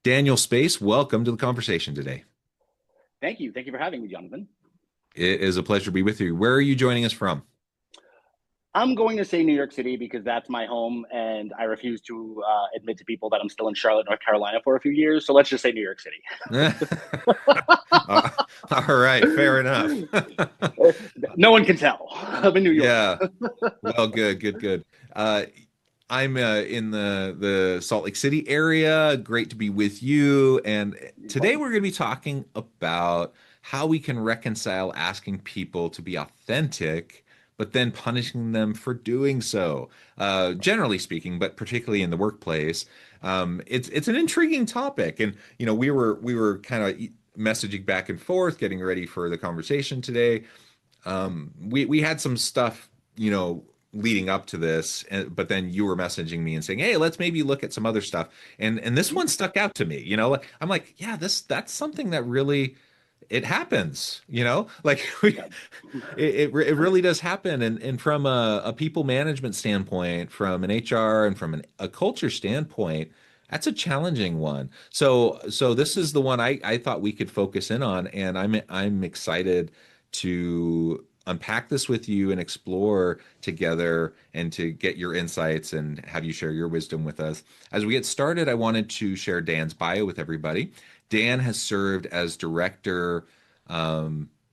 Daniel Space, welcome to the conversation today. Thank you. Thank you for having me, Jonathan. It is a pleasure to be with you. Where are you joining us from? I'm going to say New York City because that's my home, and I refuse to admit to people that I'm still in Charlotte, North Carolina for a few years. So let's just say New York City. Uh, All right, fair enough. No one can tell. I'm in New York. Yeah, well, good. Uh, I'm in the Salt Lake City area. Great to be with you. And today Welcome. we're going to be talking about how we can reconcile asking people to be authentic, but then punishing them for doing so. Generally speaking, but particularly in the workplace, it's an intriguing topic. And we were kind of messaging back and forth, getting ready for the conversation today. We had some stuff, leading up to this, but then you were messaging me and saying, "Hey, let's maybe look at some other stuff." And this one stuck out to me. I'm like, yeah, that's something that really it happens. Like Yeah. it really does happen. And from a people management standpoint, from an HR and from a culture standpoint. That's a challenging one. So this is the one I thought we could focus in on, and I'm excited to unpack this with you and explore together and to get your insights and have you share your wisdom with us. As we get started, I wanted to share Dan's bio with everybody. Dan has served as director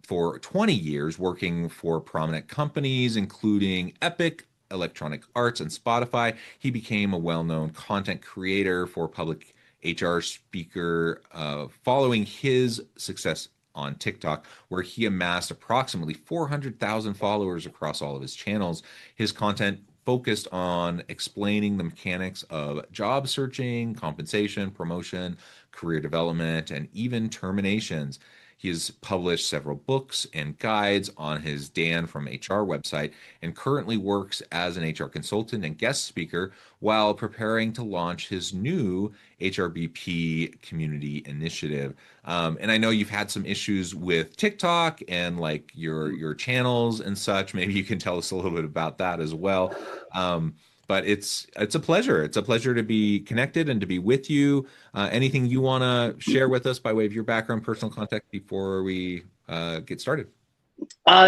for 20 years, working for prominent companies, including Epic, Electronic Arts, and Spotify. He became a well known content creator for public HR speaker following his success on TikTok, where he amassed approximately 400,000 followers across all of his channels. His content focused on explaining the mechanics of job searching, compensation, promotion, career development, and even terminations. He has published several books and guides on his Dan from HR website and currently works as an HR consultant and guest speaker while preparing to launch his new HRBP community initiative. And I know you've had some issues with TikTok and like your channels and such. Maybe you can tell us a little bit about that as well. But it's a pleasure. It's a pleasure to be connected and to be with you. Anything you want to share with us by way of your background, personal contact before we get started?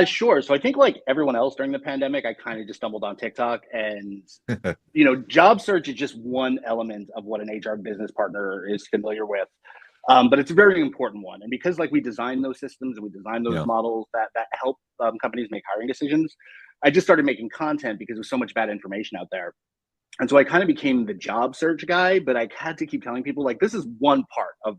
Sure. So I think like everyone else during the pandemic, I kind of just stumbled on TikTok and job search is just one element of what an HR business partner is familiar with. But it's a very important one. And because like we design those systems and we design those Yeah. models that help companies make hiring decisions, I just started making content because there's so much bad information out there. And so I kind of became the job search guy, but I had to keep telling people like this is one part of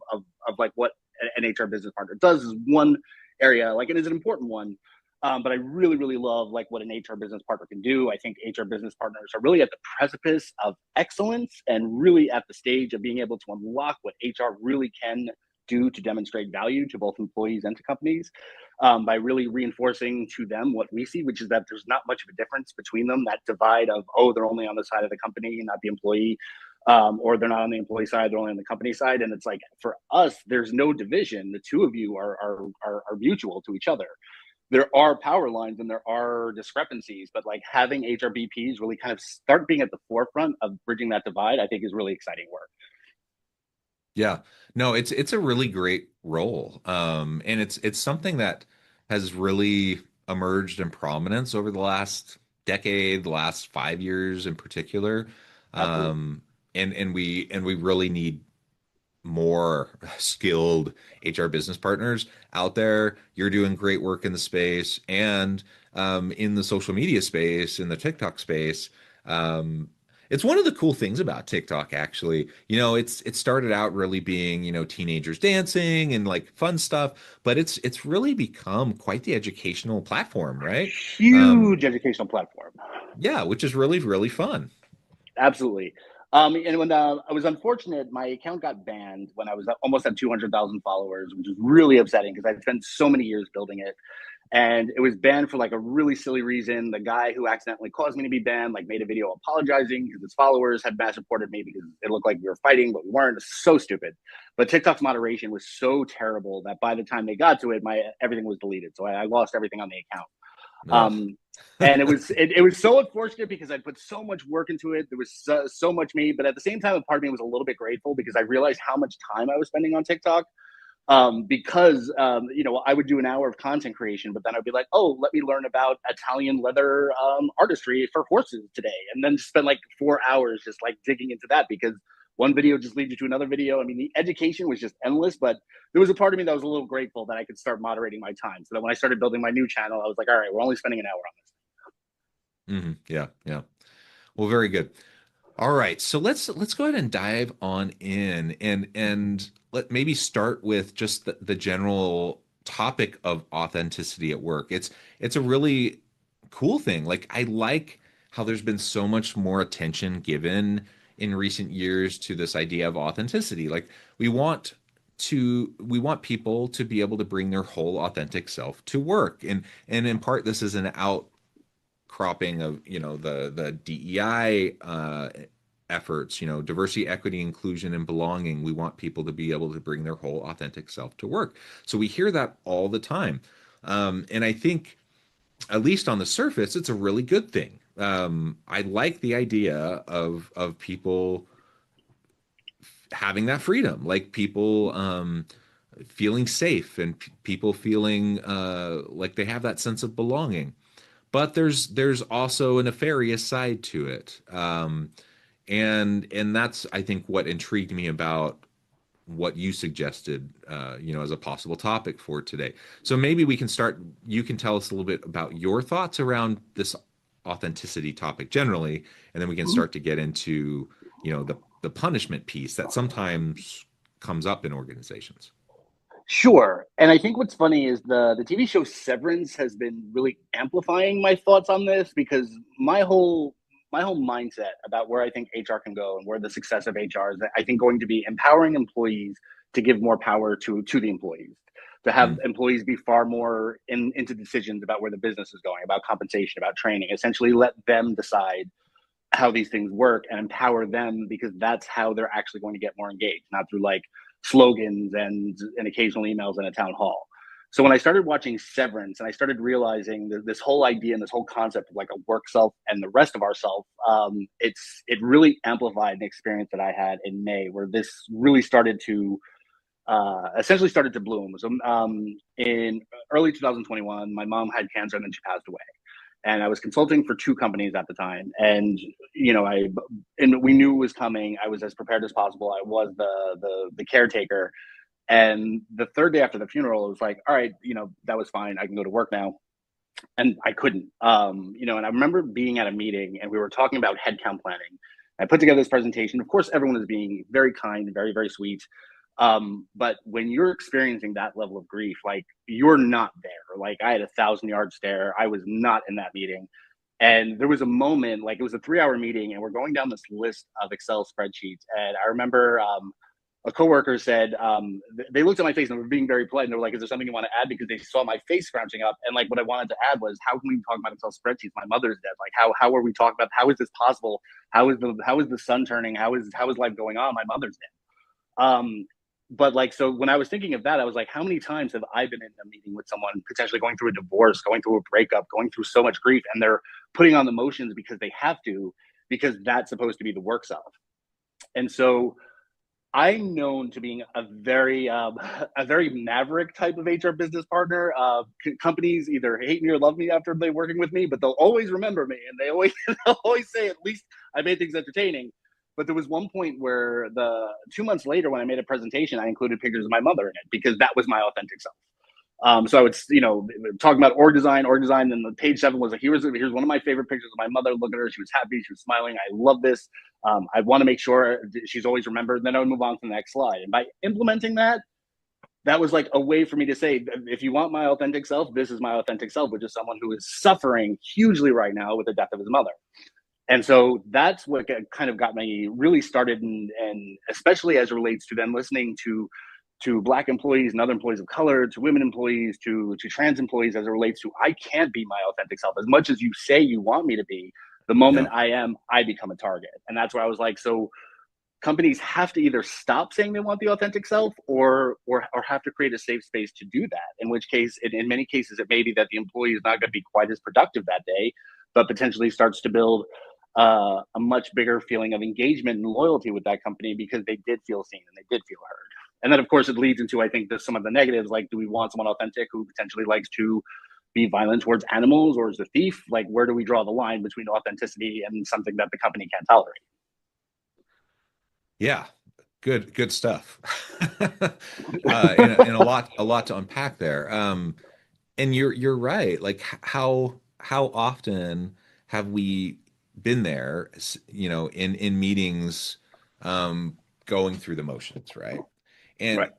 like what an HR business partner does is one area, like it is an important one. But I really, really love like what an HR business partner can do. I think HR business partners are really at the precipice of excellence and really at the stage of being able to unlock what HR really can do to demonstrate value to both employees and to companies by really reinforcing to them what we see, which is that there's not much of a difference between them. That divide of, oh, they're only on the side of the company, not the employee, or they're not on the employee side, they're only on the company side. And it's like for us, there's no division. The two of you are mutual to each other. There are power lines and there are discrepancies, but like having HRBPs really kind of start being at the forefront of bridging that divide, I think is really exciting work. Yeah. No, it's a really great role. And it's something that has really emerged in prominence over the last decade, the last 5 years in particular. Absolutely. Um, and we really need more skilled HR business partners out there. You're doing great work in the space and in the social media space, in the TikTok space. Um, it's one of the cool things about TikTok, actually. It started out really being, teenagers dancing and like fun stuff, but it's really become quite the educational platform, right? Um, Huge educational platform. yeah, which is really, really fun. Absolutely. And when I was unfortunate, my account got banned when I was almost at 200,000 followers, which was really upsetting because I'd spent so many years building it. And it was banned for like a really silly reason. The guy who accidentally caused me to be banned like made a video apologizing because his followers had mass reported me because it looked like we were fighting, but we weren't. It's so stupid. But TikTok's moderation was so terrible that by the time they got to it, my everything was deleted. So I lost everything on the account. Ugh. And it was so unfortunate because I put so much work into it. There was so much me, but at the same time, a part of me was a little bit grateful because I realized how much time I was spending on TikTok. Because I would do an hour of content creation, but then I'd be like, oh, let me learn about Italian leather artistry for horses today, and then spend like 4 hours just like digging into that because one video just leads you to another video. I mean, the education was just endless, but there was a part of me that was a little grateful that I could start moderating my time, so that when I started building my new channel, I was like, all right, we're only spending an hour on this. Yeah, yeah. Well, very good. All right, so let's go ahead and dive on in and let maybe start with just the general topic of authenticity at work. It's a really cool thing. Like I like how there's been so much more attention given in recent years to this idea of authenticity. Like we want people to be able to bring their whole authentic self to work. And in part this is an outcropping of, the DEI efforts, diversity, equity, inclusion, and belonging. We want people to be able to bring their whole authentic self to work. So we hear that all the time. And I think, at least on the surface, it's a really good thing. I like the idea of people having that freedom, like people feeling safe and people feeling like they have that sense of belonging. But there's also a nefarious side to it. And that's I think what intrigued me about what you suggested, as a possible topic for today. So maybe we can start. You can tell us a little bit about your thoughts around this authenticity topic generally, and then we can Mhm. start to get into the punishment piece that sometimes comes up in organizations. Sure. And I think what's funny is the TV show Severance has been really amplifying my thoughts on this because my whole mindset about where I think HR can go and where the success of HR is, I think, going to be empowering employees to give more power to the employees, to have Mm, employees be far more into decisions about where the business is going, about compensation, about training, essentially let them decide how these things work and empower them because that's how they're actually going to get more engaged, not through like slogans and occasional emails in a town hall. So when I started watching Severance and I started realizing that this whole idea and this whole concept of like a work self and the rest of ourself, it really amplified an experience that I had in May where this really started to essentially started to bloom. So in early 2021, my mom had cancer and then she passed away, and I was consulting for two companies at the time. And we knew it was coming. I was as prepared as possible. I was the caretaker. And the third day after the funeral, it was like, all right, that was fine. I can go to work now. And I couldn't. And I remember being at a meeting and we were talking about headcount planning. I put together this presentation. Of course, everyone was being very kind and very, very sweet. But when you're experiencing that level of grief, like you're not there. Like I had 1,000 yard stare. I was not in that meeting. And there was a moment, like it was a 3 hour meeting, and we're going down this list of Excel spreadsheets. And I remember a coworker said, they looked at my face and were being very polite. And they were like, is there something you want to add? Because they saw my face scrunching up. And like what I wanted to add was, how can we talk about Excel spreadsheets? My mother's dead. Like how are we talking about, how is this possible? How is the sun turning? How is life going on? My mother's dead. But like, so when I was thinking of that, I was like, how many times have I been in a meeting with someone potentially going through a divorce, going through a breakup, going through so much grief, and they're putting on the motions because they have to, because that's supposed to be the work self. And so I'm known to being a very maverick type of HR business partner. Companies either hate me or love me after they're working with me, but they'll always remember me, and they always they'll always say at least I made things entertaining. But there was one point where the 2 months later, when I made a presentation, I included pictures of my mother in it because that was my authentic self. So I would, talking about org design, and the page 7 was like, here's one of my favorite pictures of my mother. Look at her; she was happy, she was smiling. I love this. I want to make sure she's always remembered. And then I would move on to the next slide. And by implementing that, that was like a way for me to say, if you want my authentic self, this is my authentic self, which is someone who is suffering hugely right now with the death of his mother. And so that's what kind of got me really started, and especially as it relates to then listening to Black employees and other employees of color, to women employees, to trans employees, as it relates to I can't be my authentic self as much as you say you want me to be. The moment yeah. I am, I become a target, and that's where I was like, so companies have to either stop saying they want the authentic self, or have to create a safe space to do that. In which case, in many cases, it may be that the employee is not going to be quite as productive that day, but potentially starts to build a much bigger feeling of engagement and loyalty with that company because they did feel seen and they did feel heard. And then, of course, it leads into, I think, some of the negatives. Like, do we want someone authentic who potentially likes to be violent towards animals, or is a thief? Like, where do we draw the line between authenticity and something that the company can't tolerate? Yeah, good stuff. And a lot to unpack there. And you're right. Like how often have we been there, in meetings, going through the motions, right? And Right.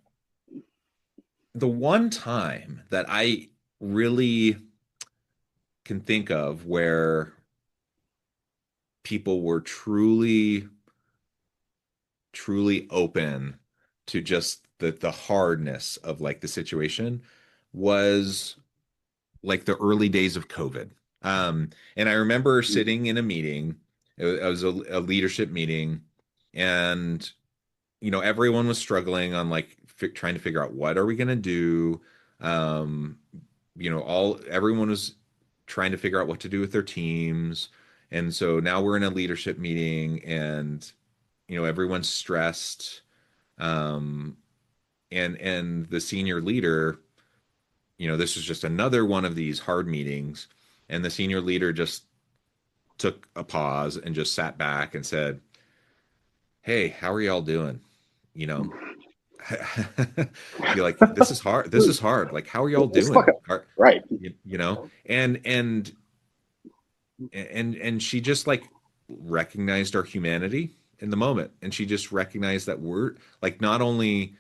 the one time that I really can think of where people were truly open to just the hardness of like the situation was like the early days of COVID. And I remember sitting in a meeting. It was a leadership meeting, and everyone was struggling on like trying to figure out what are we going to do. Um, all everyone was trying to figure out what to do with their teams, and so now we're in a leadership meeting, and everyone's stressed. Um, and the senior leader, this was just another one of these hard meetings, and the senior leader just took a pause and just sat back and said, "Hey, how are y'all doing?" You know, be like, "This is hard. This is hard. Like, how are y'all It's fucking doing?" right. And she just like recognized our humanity in the moment, and she just recognized that we're like not only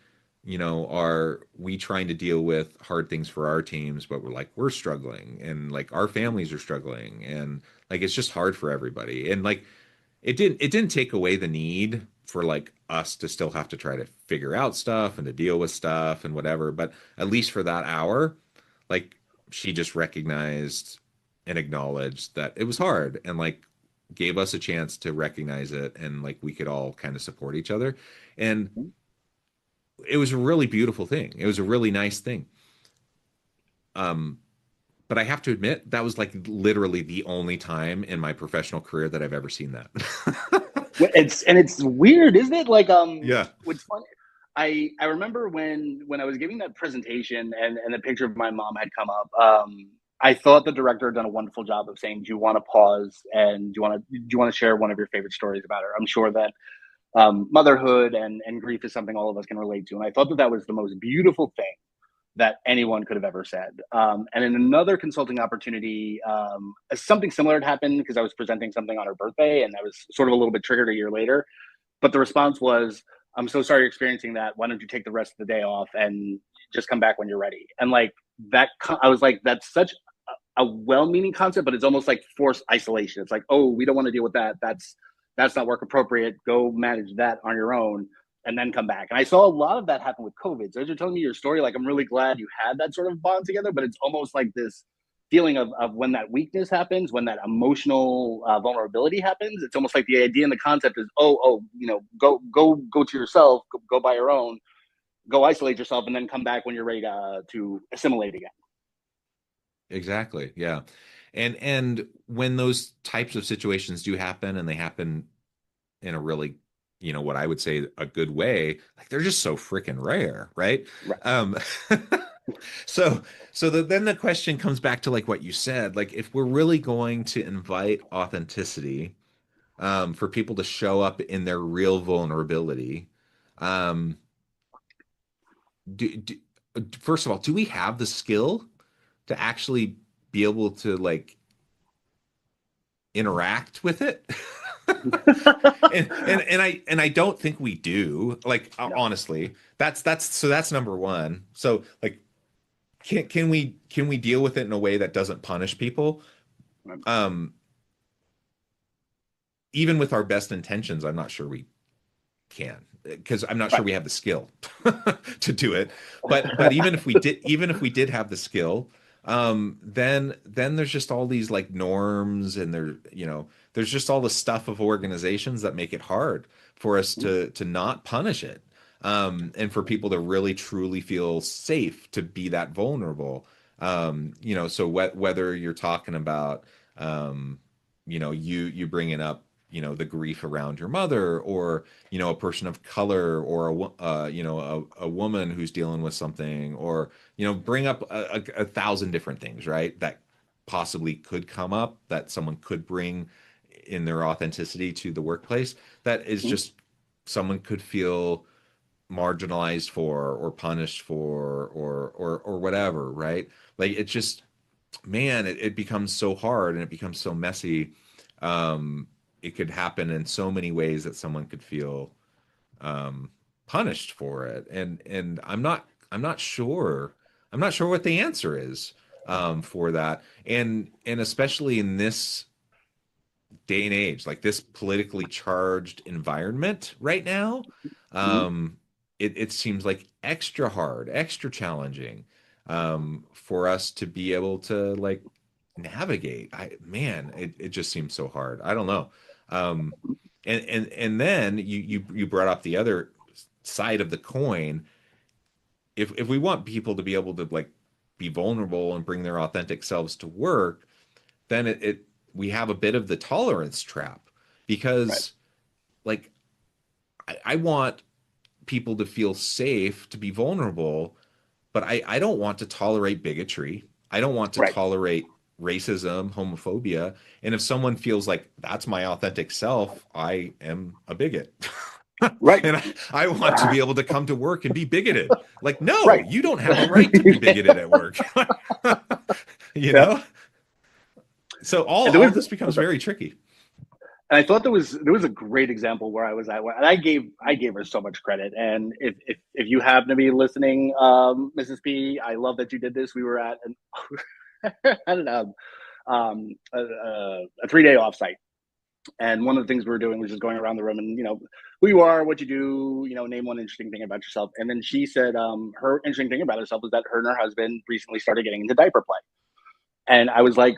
are we trying to deal with hard things for our teams, but we're struggling, and like our families are struggling, and like it's just hard for everybody. And like it didn't take away the need for like us to still have to try to figure out stuff and to deal with stuff and whatever, but at least for that hour, like she just recognized and acknowledged that it was hard, and like gave us a chance to recognize it, and like we could all kind of support each other. And it was a really beautiful thing. It was a really nice thing. Um, but I have to admit, that was like literally the only time in my professional career that I've ever seen that. It's weird, isn't it? Like, Yeah. what's funny, I remember when I was giving that presentation and the picture of my mom had come up. I thought the director had done a wonderful job of saying, "Do you want to pause and do you want to share one of your favorite stories about her?" I'm sure that motherhood and grief is something all of us can relate to, and I thought that that was the most beautiful thing that anyone could have ever said. And in another consulting opportunity, something similar had happened because I was presenting something on her birthday, and I was sort of a little bit triggered a year later. But the response was, "I'm so sorry you're experiencing that. Why don't you take the rest of the day off and just come back when you're ready?" And like that, I was like, that's such a well-meaning concept, but it's almost like forced isolation. It's like, oh, we don't want to deal with that. That's not work appropriate. Go manage that on your own and then come back. And I saw a lot of that happen with COVID. So as you're telling me your story, like I'm really glad you had that sort of bond together, but it's almost like this feeling of when that weakness happens, when that emotional vulnerability happens. It's almost like the idea and the concept is, go to yourself, go by your own, go isolate yourself, and then come back when you're ready to assimilate again. Exactly. Yeah. And when those types of situations do happen, and they happen in a really, what I would say a good way, like they're just so freaking rare, right? Right. Um, then the question comes back to like what you said, like if we're really going to invite authenticity, for people to show up in their real vulnerability, um, do, do, first of all, do we have the skill to actually be able to like interact with it? And I don't think we do. Like No. honestly, that's number one. So like can we deal with it in a way that doesn't punish people? Right. Um, Even with our best intentions, I'm not sure we can, because I'm not sure Right. we have the skill to do it. But even if we did have the skill, then there's just all these like norms, and there's just all the stuff of organizations that make it hard for us to not punish it, and for people to really truly feel safe to be that vulnerable. So whether you're talking about, you bringing up, the grief around your mother, or a person of color, or a woman who's dealing with something, or bring up a thousand different things, right? That possibly could come up, that someone could bring in their authenticity to the workplace, that is Mhm. just someone could feel marginalized for, or punished for, or whatever, right? Like, it just, man, it becomes so hard, and it becomes so messy. It could happen in so many ways that someone could feel punished for it, and I'm not sure, what the answer is for that, and especially in this day and age, like this politically charged environment right now. Mhm. It seems like extra hard, extra challenging, for us to be able to like navigate. Man, it just seems so hard. I don't know. Um, and then you brought up the other side of the coin. If we want people to be able to like be vulnerable and bring their authentic selves to work, then we have a bit of the tolerance trap, Right. because like I want people to feel safe to be vulnerable, but I don't want to tolerate bigotry. I don't want to Right. tolerate racism, homophobia. And if someone feels like that's my authentic self, I am a bigot. Right. And I want to be able to come to work and be bigoted. Like, no, Right. you don't have a right to be bigoted at work. you Yeah. know? So all, And there all was this becomes very tricky. and I thought there was a great example where I was at, and I gave her so much credit. And if you happen to be listening, Mrs. P, I love that you did this. We were at I don't know, a 3-day offsite, and one of the things we were doing was just going around the room and who you are, what you do, name one interesting thing about yourself. And then she said her interesting thing about herself was that her and her husband recently started getting into diaper play, and I was like,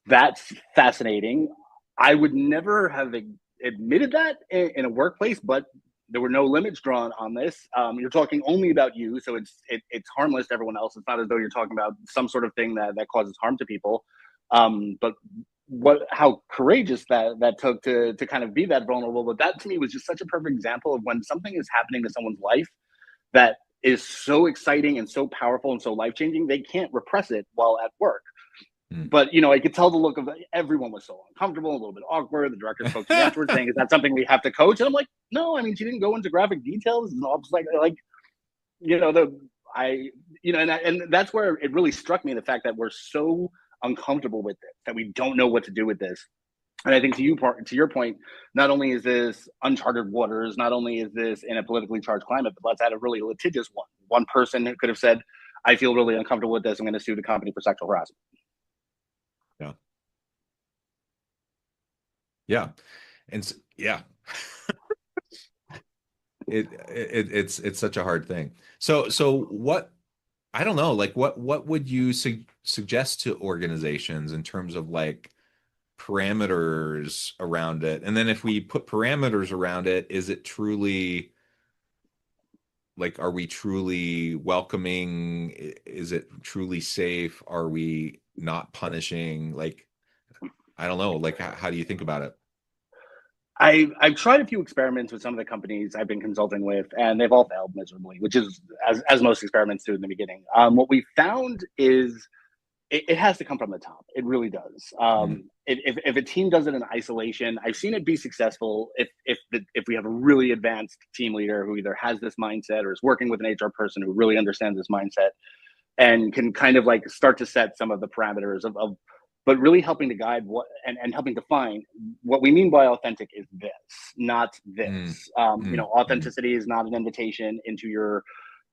that's fascinating. I would never have admitted that in a workplace, but there were no limits drawn on this. You're talking only about you, so it's harmless to everyone else. It's not as though you're talking about some sort of thing that causes harm to people. But how courageous that took to kind of be that vulnerable. But that to me was just such a perfect example of when something is happening to someone's life that is so exciting and so powerful and so life changing, they can't repress it while at work. Mm. But I could tell the look of everyone was so uncomfortable, a little bit awkward. The director spoke to me afterwards, saying, "Is that something we have to coach?" And I'm like, "No, I mean, she didn't go into graphic details." And I was like the I and that's where it really struck me, the fact that we're so uncomfortable with it that we don't know what to do with this. And I think to your point, not only is this uncharted waters, not only is this in a politically charged climate, but let's add a really litigious one. One person who could have said, "I feel really uncomfortable with this. I'm going to sue the company for sexual harassment." Yeah. Yeah. Yeah, it's such a hard thing. So what, I don't know, like what would you suggest to organizations in terms of like parameters around it? And then if we put parameters around it, is it truly like, are we truly welcoming? Is it truly safe? Are we not punishing? Like, I don't know. Like, how do you think about it? I've tried a few experiments with some of the companies I've been consulting with, and they've all failed miserably, which is as most experiments do in the beginning. What we found is it has to come from the top. It really does. Mm, If a team does it in isolation, I've seen it be successful if we have a really advanced team leader who either has this mindset or is working with an HR person who really understands this mindset and can kind of like start to set some of the parameters of but really helping to guide what and helping define what we mean by authentic is this, not this. mm, mm, mm, Authenticity is not an invitation into your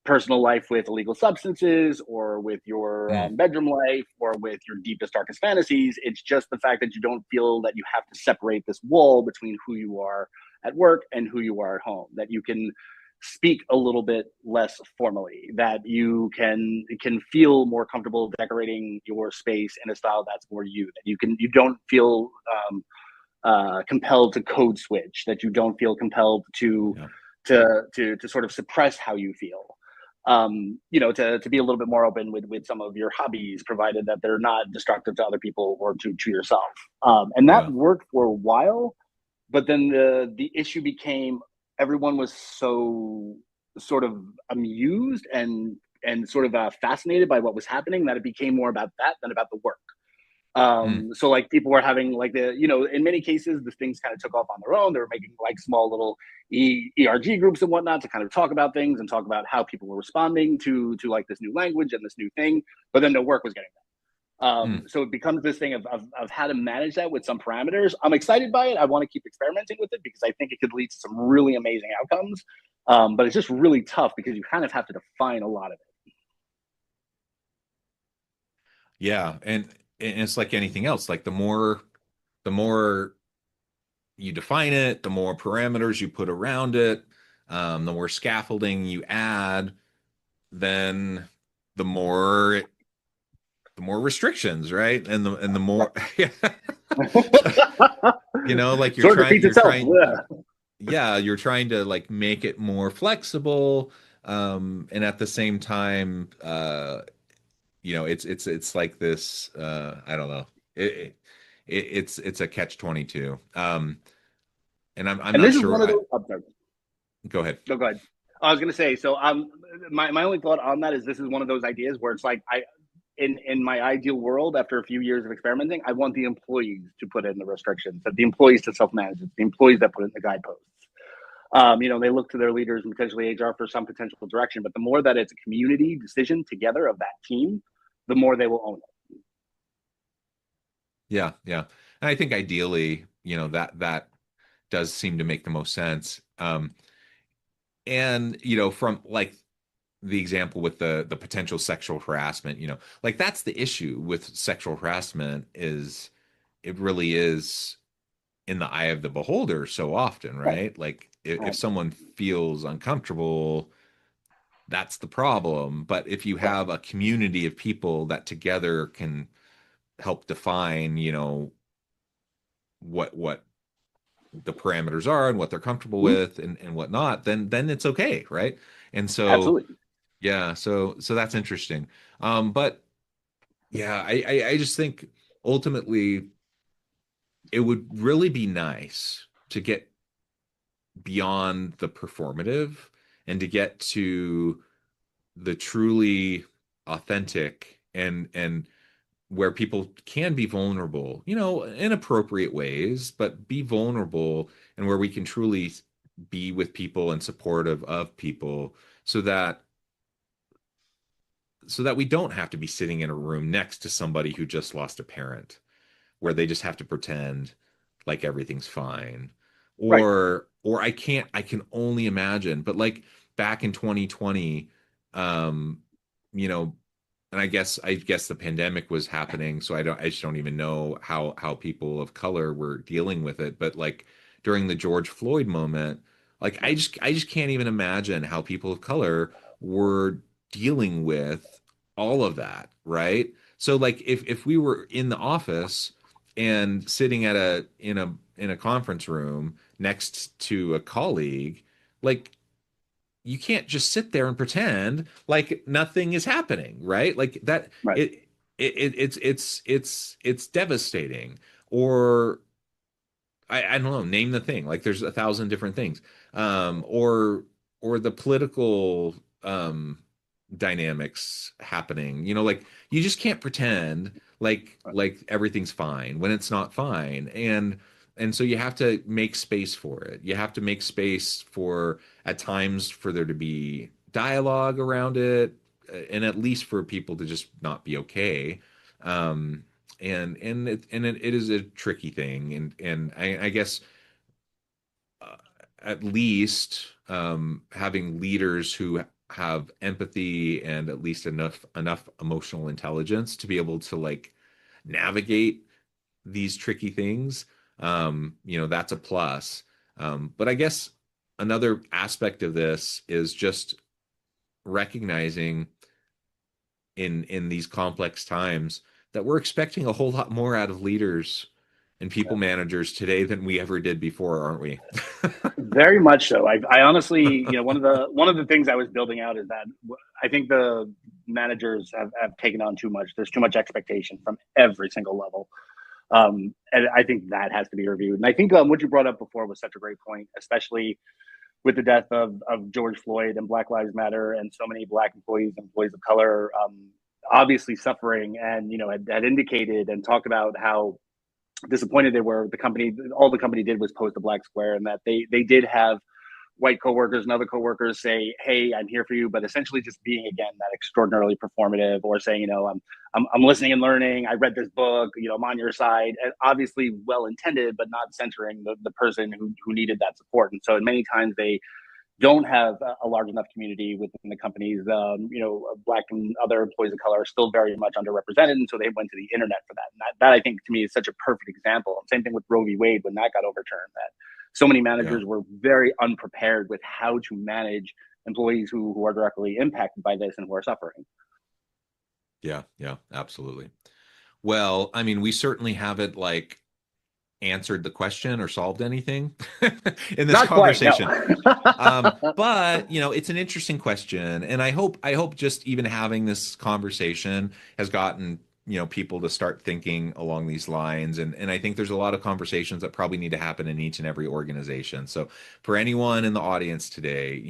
personal life with illegal substances or with your mm, bedroom life or with your deepest, darkest fantasies. It's just the fact that you don't feel that you have to separate this wall between who you are at work and who you are at home, that you can speak a little bit less formally, that you can feel more comfortable decorating your space in a style that's more you, that you don't feel compelled to code switch, that you don't feel compelled Yeah. to sort of suppress how you feel. To be a little bit more open with some of your hobbies, provided that they're not destructive to other people or to yourself. And that Yeah. worked for a while, but then the issue became everyone was so sort of amused and sort of fascinated by what was happening that it became more about that than about the work. Mm. So like people were having like in many cases, the things kind of took off on their own. They were making like small little ERG groups and whatnot to kind of talk about things and talk about how people were responding to like this new language and this new thing. But then the work was getting done. Mm. So it becomes this thing of how to manage that with some parameters. I'm excited by it. I want to keep experimenting with it because I think it could lead to some really amazing outcomes. But it's just really tough because you kind of have to define a lot of it. Yeah. And it's like anything else. Like the more you define it, the more parameters you put around it, the more scaffolding you add, then the more the more restrictions, right? And the more yeah. Like Sort of repeats itself. Yeah. you're trying to like make it more flexible, and at the same time, it's like this, I don't know. It's a catch 22. And I'm And not this is one sure. of those. I'm sorry. Go ahead. No, go ahead. I was going to say, so my only thought on that is this is one of those ideas where it's like in my ideal world, after a few years of experimenting, I want the employees to put in the restrictions, that the employees to self-manage it, the employees that put in the guideposts. They look to their leaders and potentially HR for some potential direction, but the more that it's a community decision together of that team, the more they will own it. Yeah, yeah. And I think ideally, that does seem to make the most sense. And from like the example with the potential sexual harassment, like that's the issue with sexual harassment is it really is in the eye of the beholder so often, Right. right? Like if Right. someone feels uncomfortable, that's the problem. But if you Right. have a community of people that together can help define, what the parameters are and what they're comfortable Mhm. with and whatnot, then it's okay, right? And so Absolutely. yeah, so that's interesting. But yeah, I just think ultimately it would really be nice to get beyond the performative and to get to the truly authentic and where people can be vulnerable, in appropriate ways, but be vulnerable and where we can truly be with people and supportive of people so that we don't have to be sitting in a room next to somebody who just lost a parent where they just have to pretend like everything's fine. Right. Or I can only imagine, but like back in 2020, um, you know, and I guess the pandemic was happening, so I just don't even know how people of color were dealing with it. But like during the George Floyd moment, like Right. I just can't even imagine how people of color were dealing with all of that, right? So like if we were in the office and sitting in a conference room next to a colleague, like you can't just sit there and pretend like nothing is happening, right? Like that Right. it's devastating. Or I don't know, name the thing. Like there's a thousand different things. Or the political dynamics happening. Like you just can't pretend Right. like everything's fine when it's not fine. And so you have to make space for it. You have to make space for at times for there to be dialogue around it, and at least for people to just not be okay. Um, and it is a tricky thing, and I guess uh, at least having leaders who have empathy and at least enough emotional intelligence to be able to like navigate these tricky things, that's a plus. But I guess another aspect of this is just recognizing in these complex times that we're expecting a whole lot more out of leaders and people managers today than we ever did before, aren't we? Very much so. I honestly, one of the things I was building out is that I think the managers have taken on too much. There's too much expectation from every single level, and I think that has to be reviewed. And I think what you brought up before was such a great point, especially with the death of George Floyd and Black Lives Matter, and so many Black employees and employees of color, obviously suffering, and had indicated and talked about how disappointed they were. All the company did was post a black square, and that they did have white coworkers and other coworkers say, "Hey, I'm here for you," but essentially just being again that extraordinarily performative, or saying, I'm listening and learning. I read this book. I'm on your side. And obviously well intended, but not centering the person who needed that support. And so, many times they don't have a large enough community within the companies. Black and other employees of color are still very much underrepresented, and so they went to the internet for that. And that I think to me is such a perfect example. Same thing with Roe v. Wade when that got overturned. That so many Yeah. managers were very unprepared with how to manage employees who are directly impacted by this and who are suffering. Yeah, yeah, absolutely. Well, I mean, we certainly haven't like answered the question or solved anything in this Not quite, no. conversation. But it's an interesting question, and I hope just even having this conversation has gotten people to start thinking along these lines, and I think there's a lot of conversations that probably need to happen in each and every organization. So for anyone in the audience today,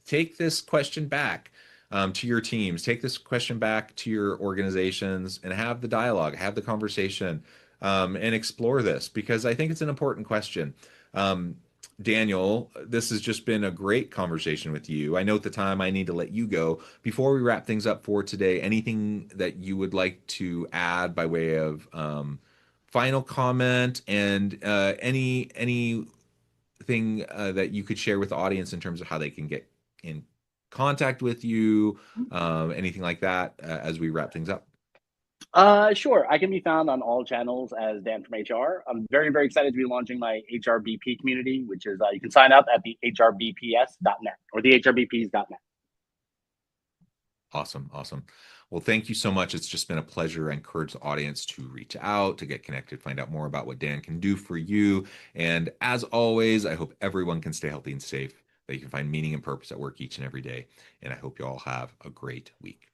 take this question back. To your teams, take this question back to your organizations and have the dialogue, have the conversation, and explore this because I think it's an important question. Um, Daniel, this has just been a great conversation with you. I know at the time I need to let you go. Before we wrap things up for today, anything that you would like to add by way of final comment and anything that you could share with the audience in terms of how they can get in contact with you, anything like that as we wrap things up? Sure. I can be found on all channels as Dan from HR. I'm very, very excited to be launching my HRBP community, which is you can sign up at the hrbps.net or the hrbps.net. Awesome. Awesome. Well, thank you so much. It's just been a pleasure. I encourage the audience to reach out, to get connected, find out more about what Dan can do for you. And as always, I hope everyone can stay healthy and safe, that you can find meaning and purpose at work each and every day. And I hope you all have a great week.